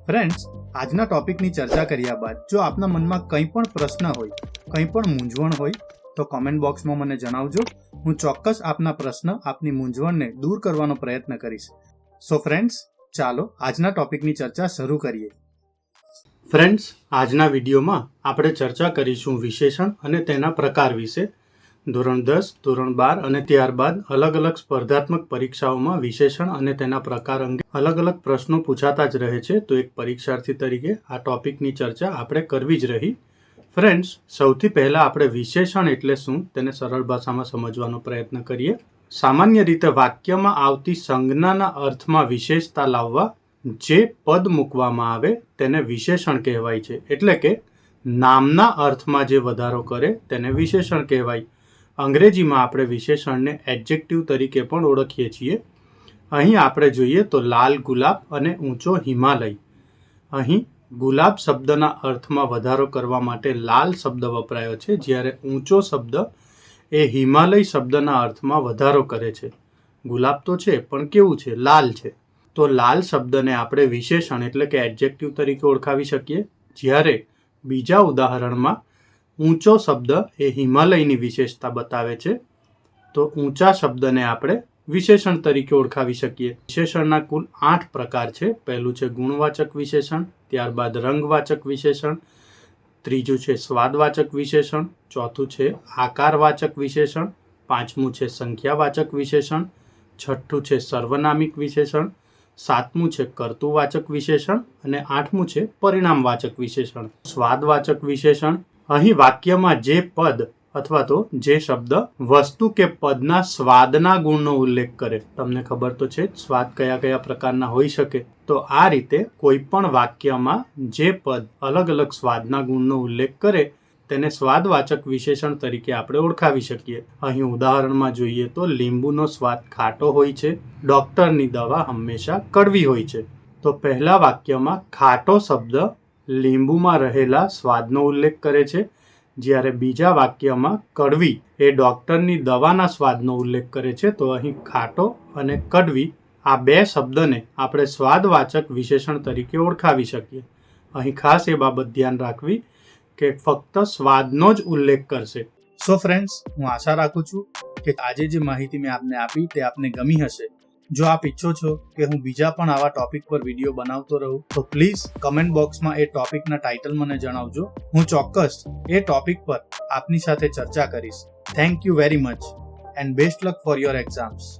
Friends, આજના ટોપિકની ચર્ચા કર્યા બાદ જો આપના મનમાં કંઈ પણ પ્રશ્ન હોય, કંઈ પણ મૂંઝવણ હોય તો કોમેન્ટ બોક્સમાં મને જણાવજો. હું ચોક્કસ આપના પ્રશ્ન, આપની મૂંઝવણને દૂર કરવાનો પ્રયત્ન કરીશ. સો ફ્રેન્ડ્સ, ચાલો આજના ટોપિકની ચર્ચા શરૂ કરીએ. ફ્રેન્ડ્સ, આજના વિડીયોમાં આપણે ચર્ચા કરીશું વિશેષણ અને તેના પ્રકાર વિશે. ધોરણ 10, ધોરણ 12 અને ત્યારબાદ અલગ અલગ સ્પર્ધાત્મક પરીક્ષાઓમાં વિશેષણ અને તેના પ્રકાર અંગે અલગ અલગ પ્રશ્નો પૂછાતા જ રહે છે. તો એક પરીક્ષાર્થી તરીકે આ ટોપિકની ચર્ચા આપણે કરવી જ રહી. ફ્રેન્ડ્સ, સૌથી પહેલાં આપણે વિશેષણ એટલે શું તેને સરળ ભાષામાં સમજવાનો પ્રયત્ન કરીએ. સામાન્ય રીતે વાક્યમાં આવતી સંજ્ઞાના અર્થમાં વિશેષતા લાવવા જે પદ મૂકવામાં આવે તેને વિશેષણ કહેવાય છે. એટલે કે નામના અર્થમાં જે વધારો કરે તેને વિશેષણ કહેવાય. અંગ્રેજીમાં આપણે વિશેષણને એડજેક્ટિવ તરીકે પણ ઓળખીએ છીએ. અહીં આપણે જોઈએ તો લાલ ગુલાબ અને ઊંચો હિમાલય. અહીં ગુલાબ શબ્દના અર્થમાં વધારો કરવા માટે લાલ શબ્દ વપરાયો છે, જ્યારે ઊંચો શબ્દ એ હિમાલય શબ્દના અર્થમાં વધારો કરે છે. ગુલાબ તો છે પણ કેવું છે? લાલ છે. તો લાલ શબ્દને આપણે વિશેષણ એટલે કે એડજેક્ટિવ તરીકે ઓળખાવી શકીએ. જ્યારે બીજા ઉદાહરણમાં ઊંચો શબ્દ એ હિમાલયની વિશેષતા બતાવે છે, તો ઊંચા શબ્દને આપણે વિશેષણ તરીકે ઓળખાવી શકીએ. વિશેષણના કુલ 8 પ્રકાર છે. પહેલું છે ગુણવાચક વિશેષણ, ત્યારબાદ રંગવાચક વિશેષણ, ત્રીજું છે સ્વાદવાચક વિશેષણ, ચોથું છે આકારવાચક વિશેષણ, પાંચમું છે સંખ્યાવાચક વિશેષણ, છઠ્ઠું છે સર્વનામિક વિશેષણ, સાતમું છે કર્તુવાચક વિશેષણ અને આઠમું છે પરિણામવાચક વિશેષણ. સ્વાદવાચક વિશેષણ, અહીં વાક્યમાં જે પદ અથવા તો જે શબ્દ વસ્તુ કે પદના સ્વાદના ગુણનો ઉલ્લેખ કરે. તમને ખબર તો છે સ્વાદ કયા કયા પ્રકારના હોઈ શકે. તો આ રીતે કોઈ પણ વાક્યમાં જે પદ અલગ અલગ સ્વાદના ગુણનો ઉલ્લેખ કરે તેને સ્વાદવાચક વિશેષણ તરીકે આપણે ઓળખાવી શકીએ. અહીં ઉદાહરણમાં જોઈએ તો લીંબુનો સ્વાદ ખાટો હોય છે, ડોક્ટરની દવા હંમેશા કડવી હોય છે. તો પહેલા વાક્યમાં ખાટો શબ્દ લીંબુમાં રહેલા સ્વાદનો ઉલ્લેખ કરે છે, જ્યારે બીજા વાક્યમાં કડવી એ ડોક્ટરની દવાના સ્વાદનો ઉલ્લેખ કરે છે. તો અહીં ખાટો અને કડવી આ બે શબ્દને આપણે સ્વાદવાચક વિશેષણ તરીકે ઓળખાવી શકીએ. અહીં ખાસ એ બાબત ધ્યાન રાખવી કે ફક્ત સ્વાદનો જ ઉલ્લેખ કરશે. સો ફ્રેન્ડ્સ, હું આશા રાખું છું કે આજે જે માહિતી મેં આપને આપી તે આપને ગમી હશે. જો આપ ઈચ્છો છો કે હું બીજા પણ આવા ટોપિક પર વિડીયો બનાવતો રહું તો પ્લીઝ કમેન્ટ બોક્સમાં એ ટોપિકના ટાઇટલ મને જણાવજો. હું ચોક્કસ એ ટોપિક પર આપની સાથે ચર્ચા કરીશ. Thank you very much and best luck for your exams.